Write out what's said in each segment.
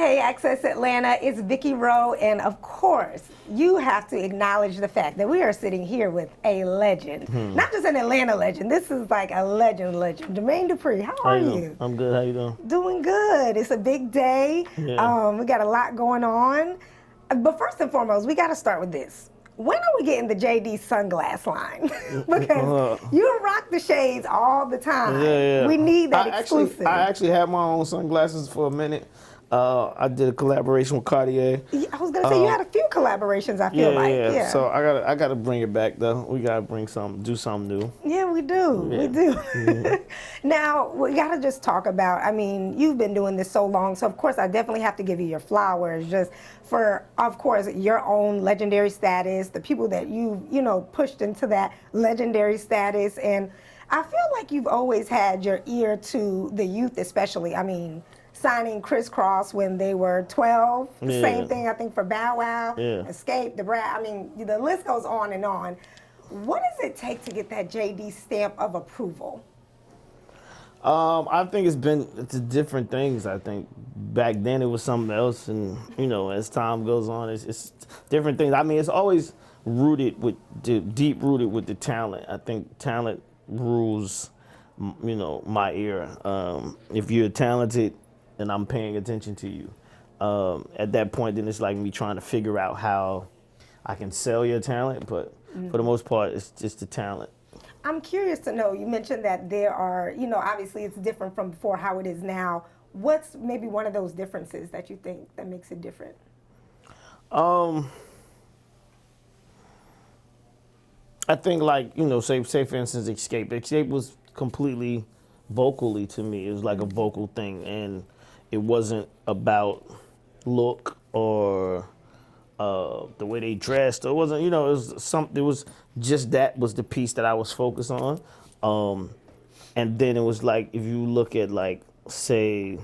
Hey, Access Atlanta, it's Vicky Rowe, and of course, you have to acknowledge the fact that we are sitting here with a legend. Not just an Atlanta legend, this is like a legend. Jermaine Dupri, how are you? I'm good, how you doing? Doing good. It's a big day. Yeah. We got a lot going on. But first and foremost, we got to start with this. When are we getting the JD sunglass line? Because you rock the shades all the time. Yeah. We need that exclusive. I actually had my own sunglasses for a minute. I did a collaboration with Cartier. I was gonna say you had a few collaborations. I feel like. Yeah. So I gotta bring it back though. We gotta do something new. Yeah, we do. Yeah. We do. Now we gotta just talk about. I mean, you've been doing this so long, so of course I definitely have to give you your flowers, just for, of course, your own legendary status, the people that you pushed into that legendary status, and I feel like you've always had your ear to the youth, especially. I mean, signing Crisscross when they were 12. Yeah. Same thing, I think, for Bow Wow, Yeah. Escape, the Brat. I mean, the list goes on and on. What does it take to get that JD stamp of approval? I think it's different things. I think back then it was something else, and as time goes on, it's different things. I mean, it's always deep rooted with the talent. I think talent rules, my era. If you're talented, and I'm paying attention to you. At that point, then it's like me trying to figure out how I can sell your talent, but for the most part, it's just the talent. I'm curious to know, you mentioned that there are, obviously it's different from before how it is now. What's maybe one of those differences that you think that makes it different? I think say for instance, Escape was completely vocally to me. It was like a vocal thing, and it wasn't about look or the way they dressed. It wasn't, it was something. It was just that was the piece that I was focused on. And then it was like, if you look at say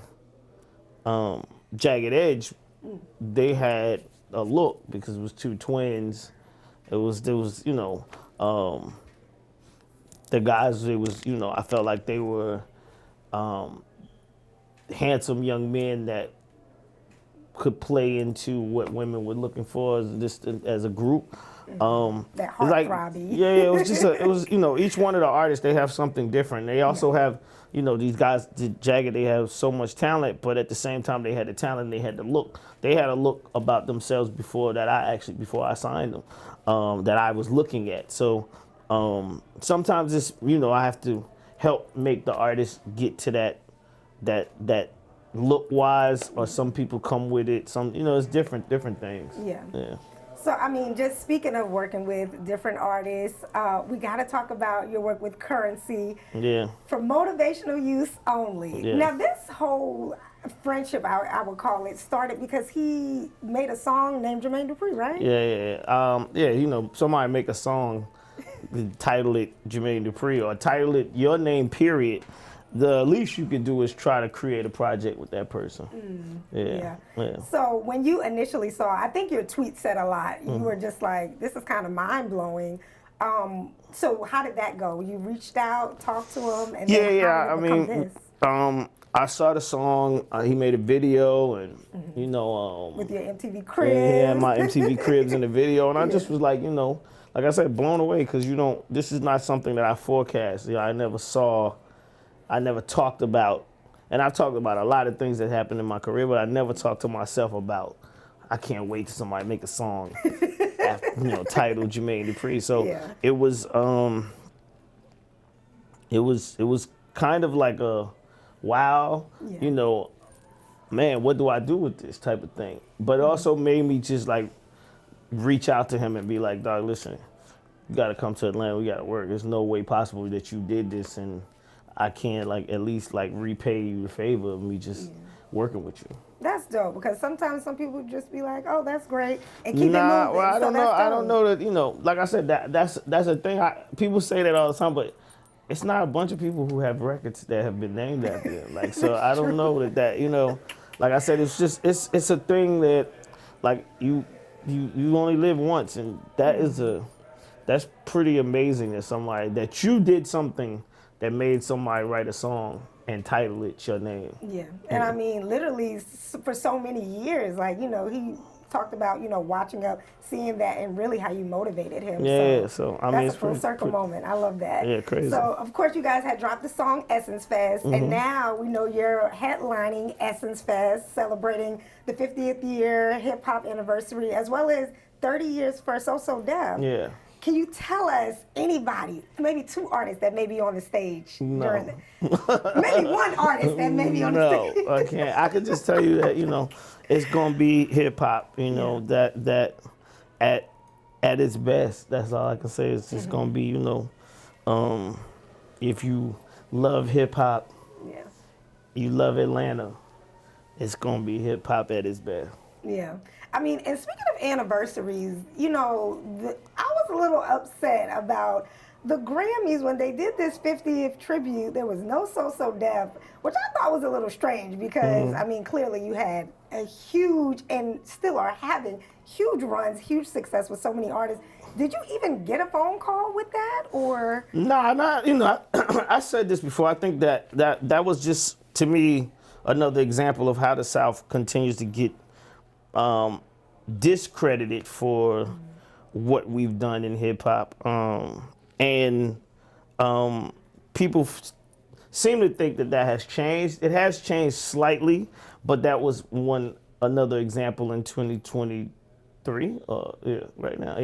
Jagged Edge, they had a look because it was two twins. There was the guys. It was I felt like they were handsome young men that could play into what women were looking for as a group. That heartthrobbing. It was just each one of the artists, they have something different. They also have, these guys, Jagged, they have so much talent, but at the same time they had the talent, they had the look. They had a look about themselves before I signed them, that I was looking at. So sometimes it's, I have to help make the artist get to that look wise, or some people come with it. Some, it's different things. Yeah. So, I mean, just speaking of working with different artists, we got to talk about your work with Currency. Yeah. For motivational use only. Yeah. Now, this whole friendship, I would call it, started because he made a song named Jermaine Dupri, right? Yeah. Somebody make a song, title it Jermaine Dupri, or title it your name, period. The least you can do is try to create a project with that person. Yeah. So when you initially saw, I think your tweet said a lot. You were just like, this is kind of mind-blowing. So how did that go? You reached out, talked to him, and then how did it become this? I saw the song. He made a video, and with your MTV Cribs. Yeah, my MTV Cribs in the video, and I just was like, like I said, blown away, because this is not something that I forecast. I never talked about, and I've talked about a lot of things that happened in my career, but I never talked to myself about, I can't wait till somebody make a song titled Jermaine Dupri. So it was kind of like a wow, man, what do I do with this type of thing? But it also made me just reach out to him and be like, dog, listen, you got to come to Atlanta. We got to work. There's no way possible that you did this, and I can't at least repay you the favor of me just working with you. That's dope, because sometimes some people just be like, oh, that's great, and keep it moving. Well, I don't know. I don't know that, like I said, that's a thing. People say that all the time, but it's not a bunch of people who have records that have been named after them. So I don't know that like I said, it's just it's a thing that you only live once, and that's pretty amazing that you did something that made somebody write a song title it your name. Yeah, and I mean, literally for so many years, like, you know, he talked about, you know, watching up, seeing that, and really how you motivated him. Yeah, so I mean, that's it's a full circle moment. I love that. Yeah, crazy. So, of course, you guys had dropped the song Essence Fest, and now we know you're headlining Essence Fest, celebrating the 50th year hip hop anniversary, as well as 30 years for So So Def. Yeah. Can you tell us anybody, maybe two artists that may be on the stage during maybe one artist that may be on the stage? No, I can't. I could just tell you that, you know, it's gonna be hip hop, you know, that at its best. That's all I can say. It's just gonna be, you know, if you love hip hop, you love Atlanta, it's gonna be hip hop at its best. Yeah. I mean, and speaking of anniversaries, you know, I was a little upset about the Grammys when they did this 50th tribute. There was no So So Def, which I thought was a little strange because, I mean, clearly you had a huge, and still are having huge runs, huge success with so many artists. Did you even get a phone call with that, or? Nah, not, you know, I said this before. I think that was just, to me, another example of how the South continues to get discredited for what we've done in hip hop, and people seem to think that has changed. It has changed slightly, but that was another example in 2023. Right now,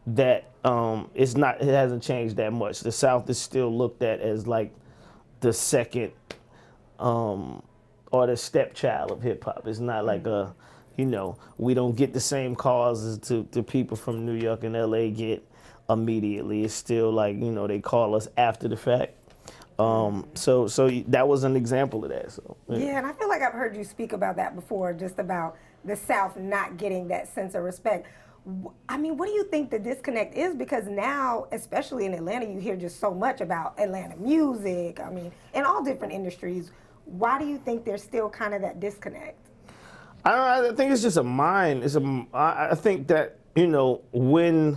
that it hasn't changed that much. The South is still looked at as like the second or the stepchild of hip hop. It's not like you know, we don't get the same calls as to people from New York and LA get immediately. It's still like, you know, they call us after the fact. So that was an example of that. So yeah, and I feel like I've heard you speak about that before, just about the South not getting that sense of respect. I mean, what do you think the disconnect is? Because now, especially in Atlanta, you hear just so much about Atlanta music. I mean, in all different industries. Why do you think there's still kind of that disconnect? I think it's just a mind. I think that, you know, when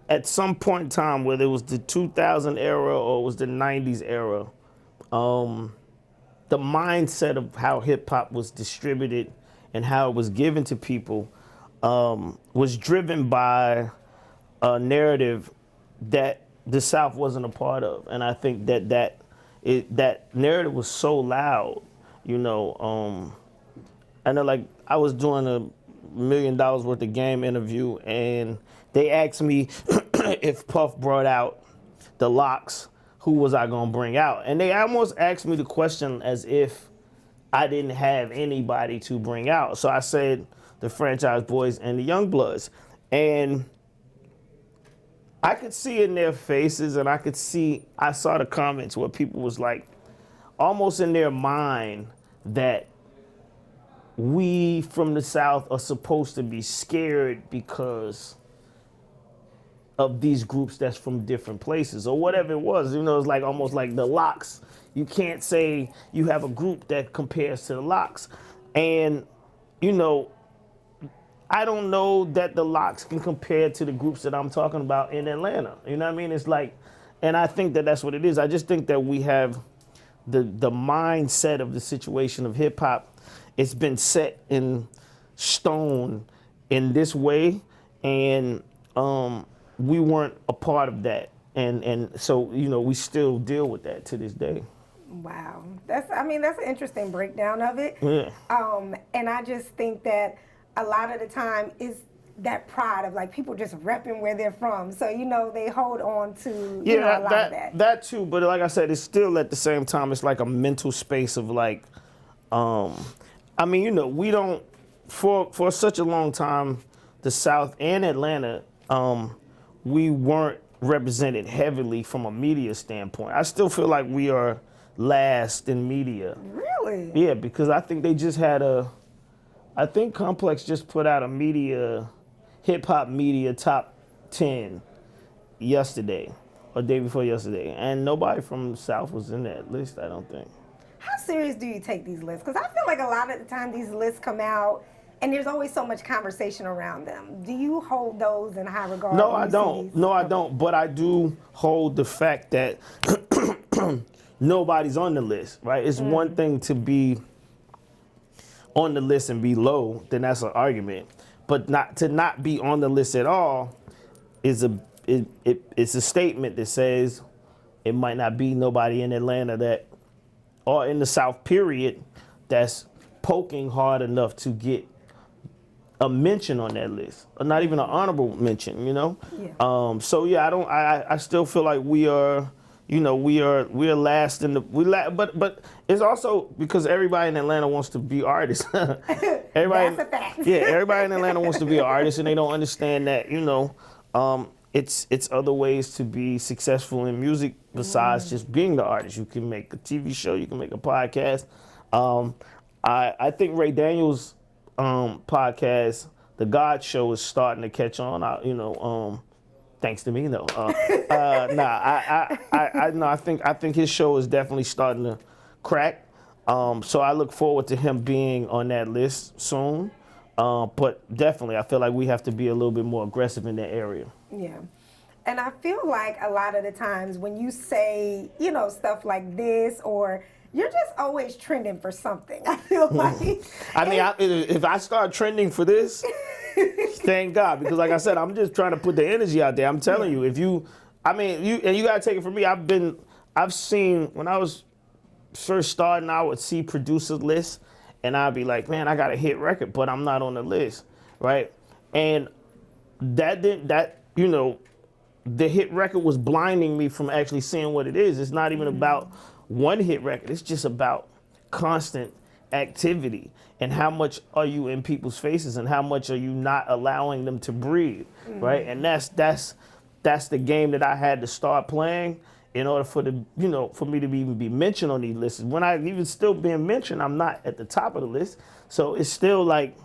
at some point in time, whether it was the 2000 era or it was the 90s era, the mindset of how hip hop was distributed and how it was given to people was driven by a narrative that the South wasn't a part of. And I think that narrative was so loud, you know. I know, like, I was doing $1 million worth of game interview, and they asked me if Puff brought out the Locks, who was I gonna bring out? And they almost asked me the question as if I didn't have anybody to bring out. So I said the Franchise Boys and the Young Bloods. And I could see in their faces, and I saw the comments where people was like, almost in their mind, that we from the South are supposed to be scared because of these groups that's from different places or whatever it was. You know, it's like almost like the Locks. You can't say you have a group that compares to the Locks. And, you know, I don't know that the Locks can compare to the groups that I'm talking about in Atlanta. You know what I mean? It's like, and I think that that's what it is. I just think that we have the mindset of the situation of hip hop. It's been set in stone in this way, and we weren't a part of that. And so, you know, we still deal with that to this day. Wow. That's an interesting breakdown of it. Yeah. And I just think that a lot of the time is that pride of like people just repping where they're from. So, you know, they hold on to a lot of that. That too, but like I said, it's still at the same time, it's like a mental space of like, I mean, you know, we don't, for such a long time, the South and Atlanta, we weren't represented heavily from a media standpoint. I still feel like we are last in media. Really? Yeah, because I think they just had I think Complex just put out a hip hop media top 10 yesterday, or day before yesterday, and nobody from the South was in that list, I don't think. How serious do you take these lists? Because I feel like a lot of the time these lists come out and there's always so much conversation around them. Do you hold those in high regard? No, I don't. No, I don't. But I do hold the fact that nobody's on the list, right? It's one thing to be on the list and be low, then that's an argument. But not be on the list at all is it's a statement that says it might not be nobody in Atlanta that, or in the South period, that's poking hard enough to get a mention on that list, or not even an honorable mention, you know? Yeah. So yeah, I still feel like we are, you know, we are last in the, but it's also because everybody in Atlanta wants to be artists. Everybody, That's a fact. yeah, everybody in Atlanta wants to be an artist, and they don't understand that, you know, it's other ways to be successful in music besides just being the artist. You can make a TV show, you can make a podcast. I think Ray Daniels' podcast, The God Show, is starting to catch on. Thanks to me, though. I think his show is definitely starting to crack. So I look forward to him being on that list soon. But definitely, I feel like we have to be a little bit more aggressive in that area. Yeah. And I feel like a lot of the times when you say, you know, stuff like this, or you're just always trending for something. I feel like. I mean, if I start trending for this, thank God, because like I said, I'm just trying to put the energy out there. I'm telling you, you gotta take it from me. I've seen, when I was first starting, I would see producer lists, and I'd be like, man, I got a hit record, but I'm not on the list, right? And the hit record was blinding me from actually seeing what it is. It's not even about one hit record. It's just about constant activity and how much are you in people's faces and how much are you not allowing them to breathe, right? And that's the game that I had to start playing in order for me to even be mentioned on these lists. When I even still being mentioned, I'm not at the top of the list. So it's still like,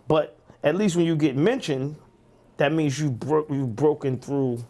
but at least when you get mentioned, that means you've broken through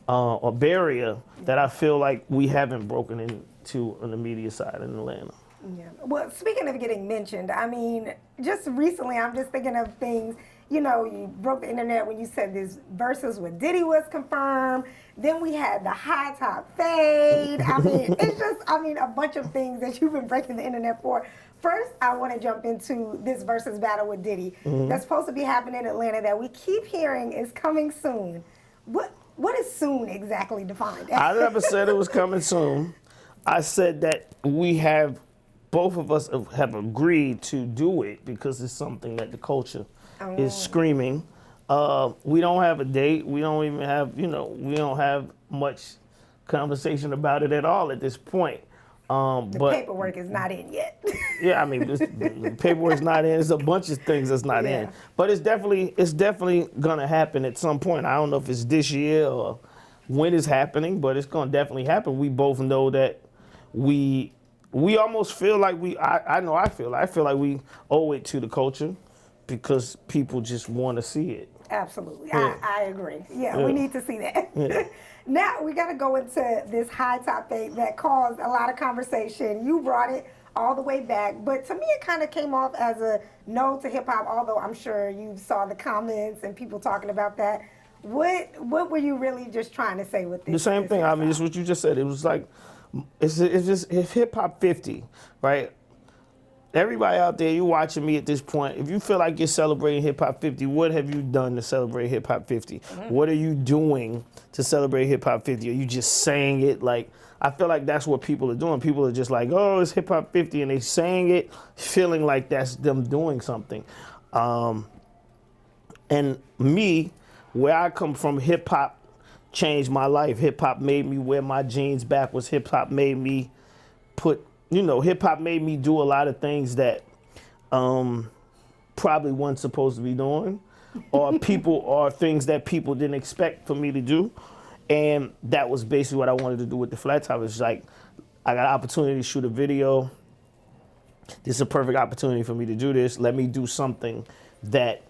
a barrier that I feel like we haven't broken into on the media side in Atlanta. Yeah. Well, speaking of getting mentioned, I mean, just recently, I'm just thinking of things. You know, you broke the internet when you said this Verzuz with Diddy was confirmed. Then we had the high top fade. I mean, it's just, a bunch of things that you've been breaking the internet for. First, I want to jump into this Verzuz battle with Diddy that's supposed to be happening in Atlanta that we keep hearing is coming soon. What is soon exactly defined as? I never said it was coming soon. I said that both of us have agreed to do it because it's something that the culture is screaming. We don't have a date. We don't even have, we don't have much conversation about it at all at this point. The paperwork is not in yet. Yeah, I mean, the paperwork's not in. There's a bunch of things that's not in. But it's definitely gonna happen at some point. I don't know if it's this year or when it's happening, but it's gonna definitely happen. We both know that we almost feel like I feel like we owe it to the culture because people just want to see it. Absolutely. Yeah. I agree. Yeah, we need to see that. Yeah. Now, we got to go into this high top fade that caused a lot of conversation. You brought it all the way back, but to me, it kind of came off as a no to hip hop, although I'm sure you saw the comments and people talking about that. What were you really just trying to say with this? The same thing. I mean, it's what you just said. It was like, it's hip hop 50, right? Everybody out there, you watching me at this point, if you feel like you're celebrating Hip Hop 50, what have you done to celebrate Hip Hop 50? What are you doing to celebrate Hip Hop 50? Are you just saying it? Like, I feel like that's what people are doing. People are just like, oh, it's Hip Hop 50, and they saying it, feeling like that's them doing something. And me, where I come from, hip hop changed my life. Hip hop made me wear my jeans backwards. Hip hop made me hip hop made me do a lot of things that probably wasn't supposed to be doing, or things that people didn't expect for me to do. And that was basically what I wanted to do with the flat top. It's like, I got an opportunity to shoot a video. This is a perfect opportunity for me to do this. Let me do something that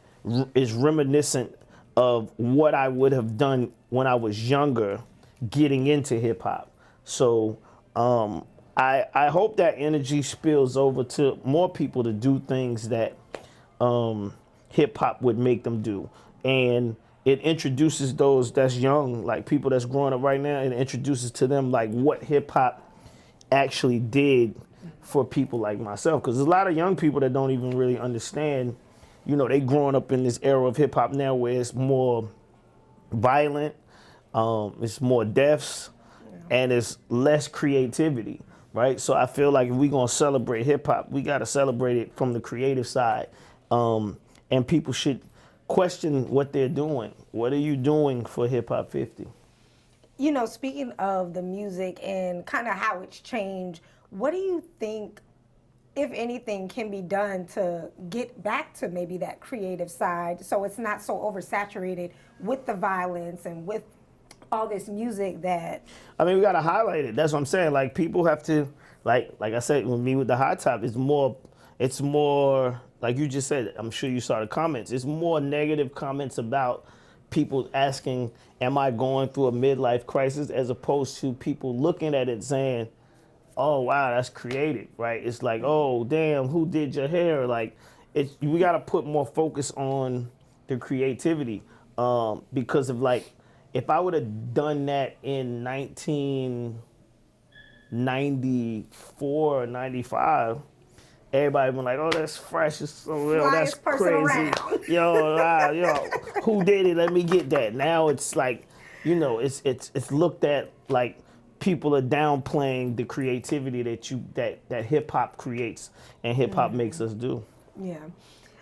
is reminiscent of what I would have done when I was younger, getting into hip hop. So, I hope that energy spills over to more people to do things that hip hop would make them do. And it introduces those that's young, like people that's growing up right now, and it introduces to them like what hip hop actually did for people like myself. Because there's a lot of young people that don't even really understand, you know, they growing up in this era of hip hop now where it's more violent, it's more deaths, and it's less creativity, right? So I feel like if we're gonna celebrate hip hop, we gotta celebrate it from the creative side. And people should question what they're doing. What are you doing for Hip Hop 50? You know, speaking of the music and kind of how it's changed, what do you think, if anything, can be done to get back to maybe that creative side so it's not so oversaturated with the violence and with all this music that... I mean, we gotta highlight it. That's what I'm saying. Like, people have to, like I said, with me with the hot top, it's more, like you just said, I'm sure you saw the comments, it's more negative comments about people asking, am I going through a midlife crisis, as opposed to people looking at it saying, oh, wow, that's creative, right? It's like, oh, damn, who did your hair? Like, we got to put more focus on the creativity, because of, like, if I would have done that in 1994 or 95, everybody been like, oh, that's fresh, it's so real, that's crazy. Yo, who did it? Let me get that. Now it's like, you know, it's looked at like people are downplaying the creativity that hip hop creates and hip hop makes us do. Yeah.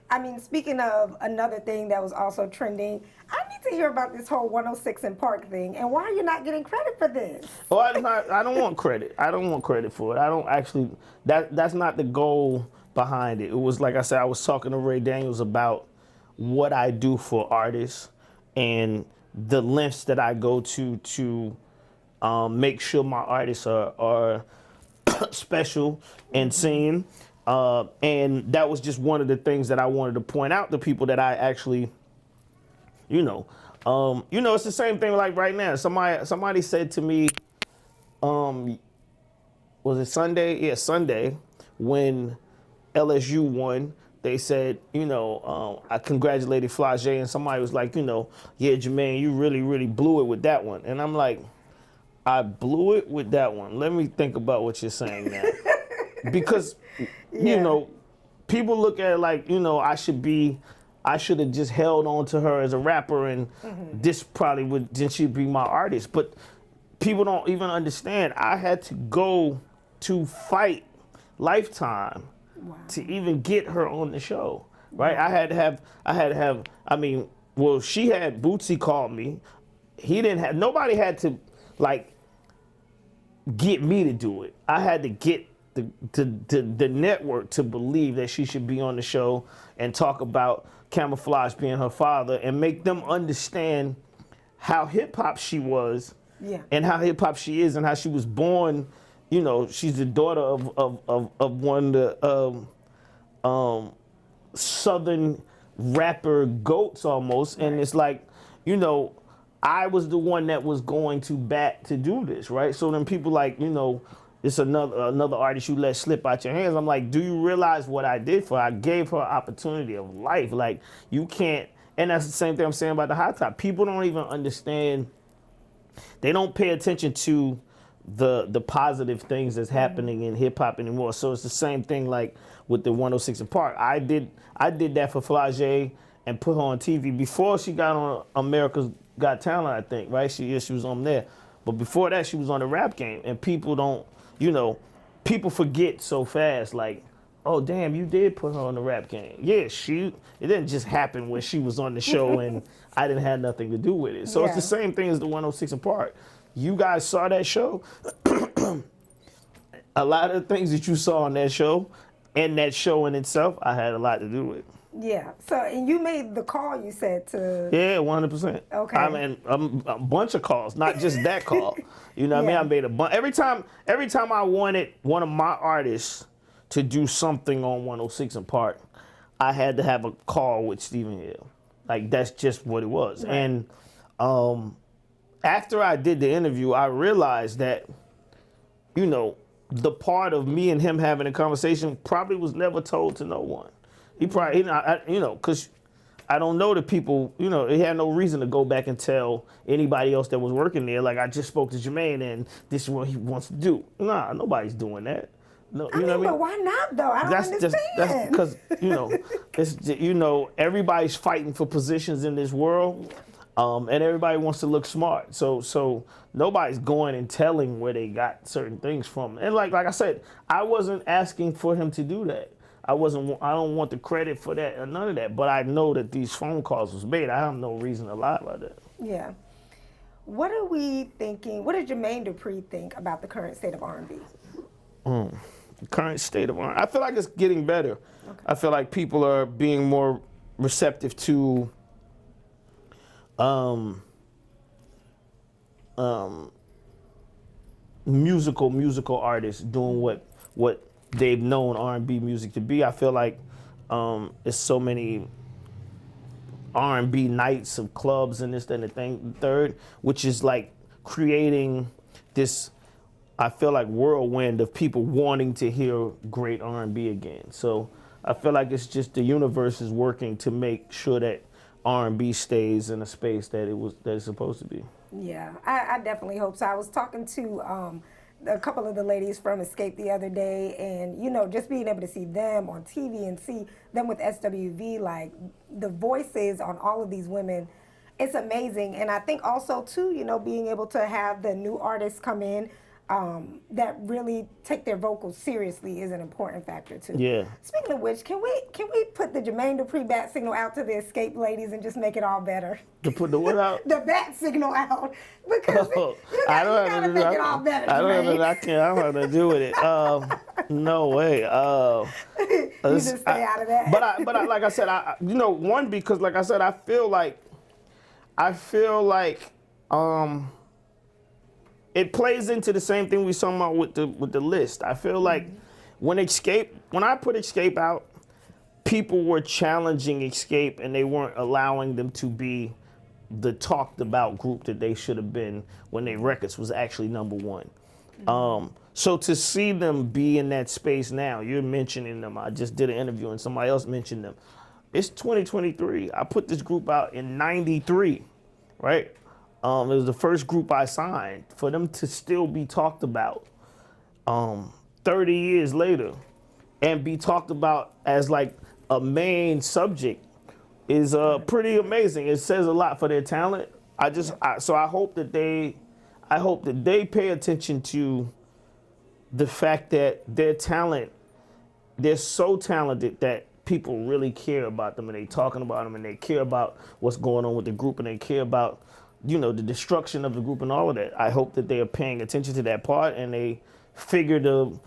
I mean, speaking of another thing that was also trending, I need to hear about this whole 106 in Park thing, and why are you not getting credit for this? Oh, I don't want credit. I don't want credit for it. I don't actually, that's not the goal behind it. It was, like I said, I was talking to Ray Daniels about what I do for artists and the lengths that I go to make sure my artists are special and seen. And that was just one of the things that I wanted to point out to people that I actually, it's the same thing like right now. Somebody said to me, was it Sunday? Yeah, Sunday, when LSU won, they said, I congratulated Flagey, and somebody was like, yeah, Jermaine, you really, really blew it with that one. And I'm like, I blew it with that one. Let me think about what you're saying now. Because, people look at it like, I should have just held on to her as a rapper, and this probably then she'd be my artist. But people don't even understand. I had to go to fight Lifetime to even get her on the show, right? Wow. I had to have, she had Bootsy call me. Nobody had to, get me to do it. I had to get the network to believe that she should be on the show and talk about Camouflage being her father and make them understand how hip-hop she was, and how hip-hop she is, and how she was born. She's the daughter of one of the Southern rapper goats almost. And it's like, I was the one that was going to bat to do this, right? So then people like, it's another artist you let slip out your hands. I'm like, do you realize what I did for her? I gave her an opportunity of life. Like, you can't, and that's the same thing I'm saying about the hot top. People don't even understand, they don't pay attention to the positive things that's happening in hip hop anymore. So it's the same thing like with the 106 in Park. I did that for Flagey and put her on TV before she got on America's Got Talent, I think, right? She was on there. But before that, she was on the Rap Game. And people don't, people forget so fast, like, oh, damn, you did put her on the Rap Game. Yeah, it didn't just happen when she was on the show and I didn't have nothing to do with it. So it's the same thing as the 106 in Park. You guys saw that show. A lot of the things that you saw on that show and that show in itself, I had a lot to do with. Yeah. So, and you made the call, you said, to... Yeah, 100%. Okay. I mean, a bunch of calls, not just that call. You know what I mean? I made a bunch. Every time I wanted one of my artists to do something on 106 in Park, I had to have a call with Stephen Hill. Like, that's just what it was. Right. And after I did the interview, I realized that, the part of me and him having a conversation probably was never told to no one. He probably, because I don't know the people, they had no reason to go back and tell anybody else that was working there, like, I just spoke to Jermaine and this is what he wants to do. Nah, nobody's doing that. No, I mean, but why not though? I don't understand. That's because, it's, everybody's fighting for positions in this world, and everybody wants to look smart. So nobody's going and telling where they got certain things from. And like I said, I wasn't asking for him to do that. I don't want the credit for that or none of that, but I know that these phone calls was made. I have no reason to lie about that. Yeah. What are we thinking? What does Jermaine Dupri think about the current state of R&B? The current state of R&B, I feel like it's getting better. Okay. I feel like people are being more receptive to musical artists doing what they've known R&B music to be. I feel like there's so many R&B nights of clubs and this, that, and the third, which is like creating this, I feel like, whirlwind of people wanting to hear great R&B again. So I feel like it's just the universe is working to make sure that R&B stays in a space that it's supposed to be. Yeah, I definitely hope so. I was talking to a couple of the ladies from Escape the other day, and just being able to see them on TV and see them with SWV, like the voices on all of these women, it's amazing. And I think also too, being able to have the new artists come in that really take their vocals seriously is an important factor too. Yeah. Speaking of which, can we put the Jermaine Dupri bat signal out to the Escape ladies and just make it all better? To put the what out? The bat signal out, because you gotta make it all better. I don't have to do with it. No way. You just stay out of that. But I, like I said, one, because like I said, I feel like it plays into the same thing we talking about with the list. I feel like when I put Escape out, people were challenging Escape and they weren't allowing them to be the talked about group that they should have been when their records was actually number one. So to see them be in that space now, you're mentioning them. I just did an interview and somebody else mentioned them. It's 2023. I put this group out in '93, right? It was the first group I signed. For them to still be talked about 30 years later and be talked about as like a main subject is pretty amazing. It says a lot for their talent. So I hope that they pay attention to the fact that their talent, they're so talented that people really care about them and they talking about them and they care about what's going on with the group and they care about the destruction of the group and all of that. I hope that they are paying attention to that part and they figure the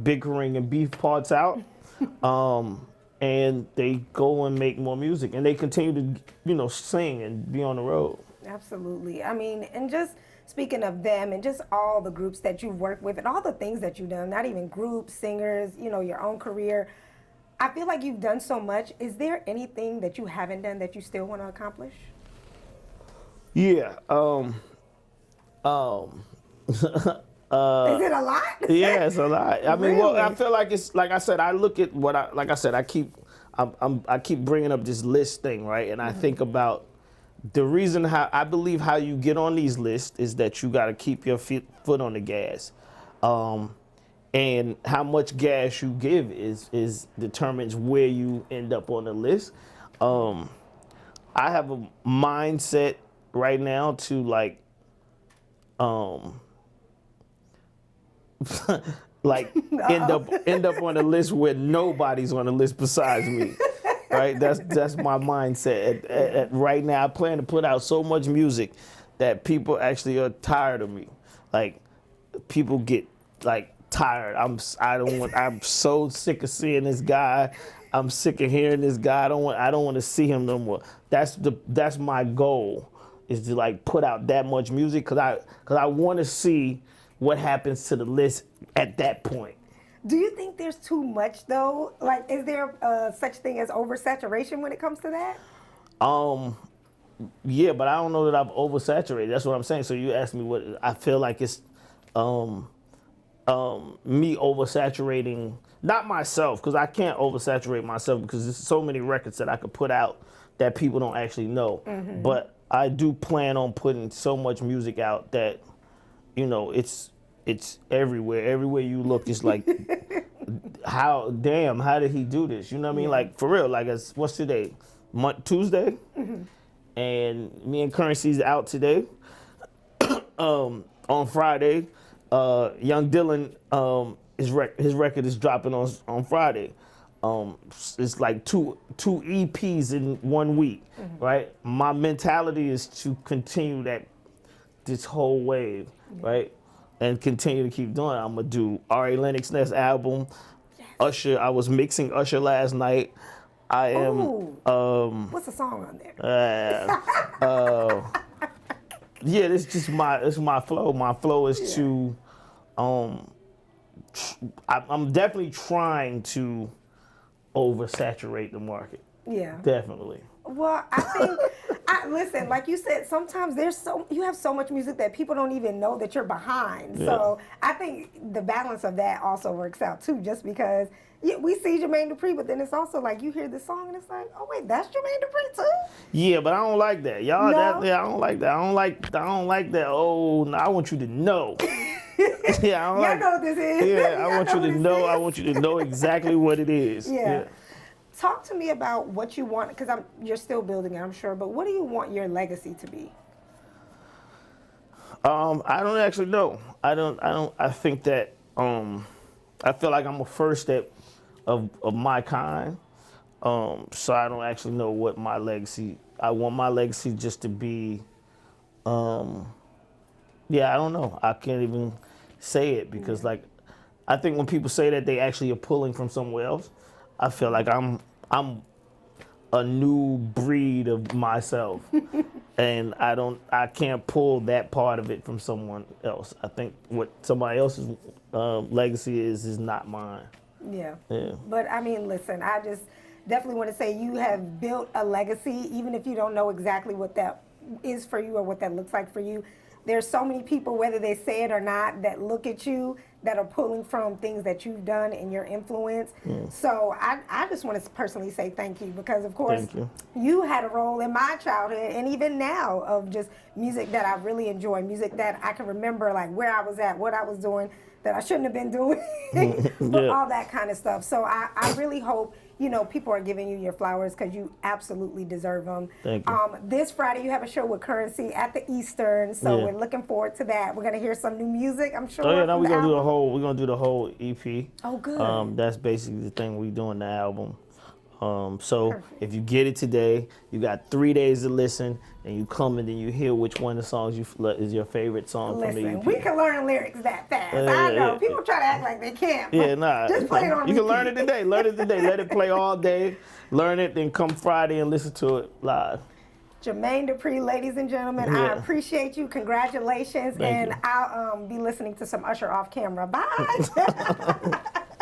bickering and beef parts out, and they go and make more music and they continue to, sing and be on the road. Absolutely. I mean, and just speaking of them and just all the groups that you've worked with and all the things that you've done, not even groups, singers, your own career, I feel like you've done so much. Is there anything that you haven't done that you still want to accomplish? Yeah. Is it a lot? Yeah, it's a lot. I mean, Really? well, I feel like it's like I said. I look at I keep bringing up this list thing, right? And I think about the reason how I believe how you get on these lists is that you got to keep your foot on the gas, and how much gas you give is determines where you end up on the list. I have a mindset right now to like like end up on a list where nobody's on the list besides me. Right? That's my mindset. At right now, I plan to put out so much music that people actually are tired of me. Like people get like tired. I'm so sick of seeing this guy. I'm sick of hearing this guy. I don't want to see him no more. That's my goal, is to like put out that much music because I want to see what happens to the list at that point. Do you think there's too much though? Like, is there such thing as oversaturation when it comes to that? Yeah, but I don't know that I've oversaturated. That's what I'm saying. So you asked me what I feel like it's me oversaturating, not myself, because I can't oversaturate myself because there's so many records that I could put out that people don't actually know. But I do plan on putting so much music out that, it's everywhere. Everywhere you look, it's like, how did he do this? You know what I mean? Like, for real, like, what's today? Tuesday? And me and Currency's out today. On Friday, Young Dylan, his record is dropping on Friday. It's like two EPs in 1 week, right? My mentality is to continue this whole wave, right? And continue to keep doing it. I'm gonna do R.A. Lennox's next album. Usher, I was mixing Usher last night. I am. What's the song on there? Yeah, it's my flow. My flow is to, I'm definitely trying to oversaturate the market. Yeah. Definitely. Well, I think, listen, like you said, sometimes you have so much music that people don't even know that you're behind. Yeah. So I think the balance of that also works out too, just because we see Jermaine Dupri, but then it's also like you hear the song and it's like, oh wait, that's Jermaine Dupri too? Yeah, but I don't like that. Y'all, No? I don't like that. I don't like that. Oh, no, I want you to know. Yeah, I don't Y'all know what this is. Yeah, I want you to know. I Is. want you to know exactly what it is. Yeah. Talk to me about what you want, because you're still building it, I'm sure, but what do you want your legacy to be? I don't actually know. I think that I feel like I'm a first step of my kind. So I don't actually know what my legacy. I want my legacy just to be. I don't know. I can't even say it because like I think when people say that they actually are pulling from somewhere else, I feel like I'm a new breed of myself, and I can't pull that part of it from someone else. I think what somebody else's legacy is not mine. Yeah. Yeah. But I mean, listen, I just definitely want to say you have built a legacy, even if you don't know exactly what that is for you or what that looks like for you. There's so many people, whether they say it or not, that look at you, that are pulling from things that you've done and your influence. So I just want to personally say thank you because, of course, you had a role in my childhood and even now of just music that I really enjoy, music that I can remember, like where I was at, what I was doing, that I shouldn't have been doing, all that kind of stuff. So I really hope, people are giving you your flowers because you absolutely deserve them. Thank you. This Friday you have a show with Currency at the Eastern, so we're looking forward to that. We're gonna hear some new music, I'm sure. Oh yeah, now we're gonna do the whole EP. Oh good. That's basically the thing we do in the album. So Perfect. if you get it today, you got 3 days to listen, and you come and then you hear which one of the songs is your favorite song from the Listen, EP. we can learn lyrics that fast. I know. People try to act like they can't. Yeah, nah. Just play it on You can repeat. learn it today. Learn it today. Let it play all day. Learn it, then come Friday and listen to it live. Jermaine Dupri, ladies and gentlemen, I appreciate you. Congratulations. Thank you. I'll be listening to some Usher off camera. Bye.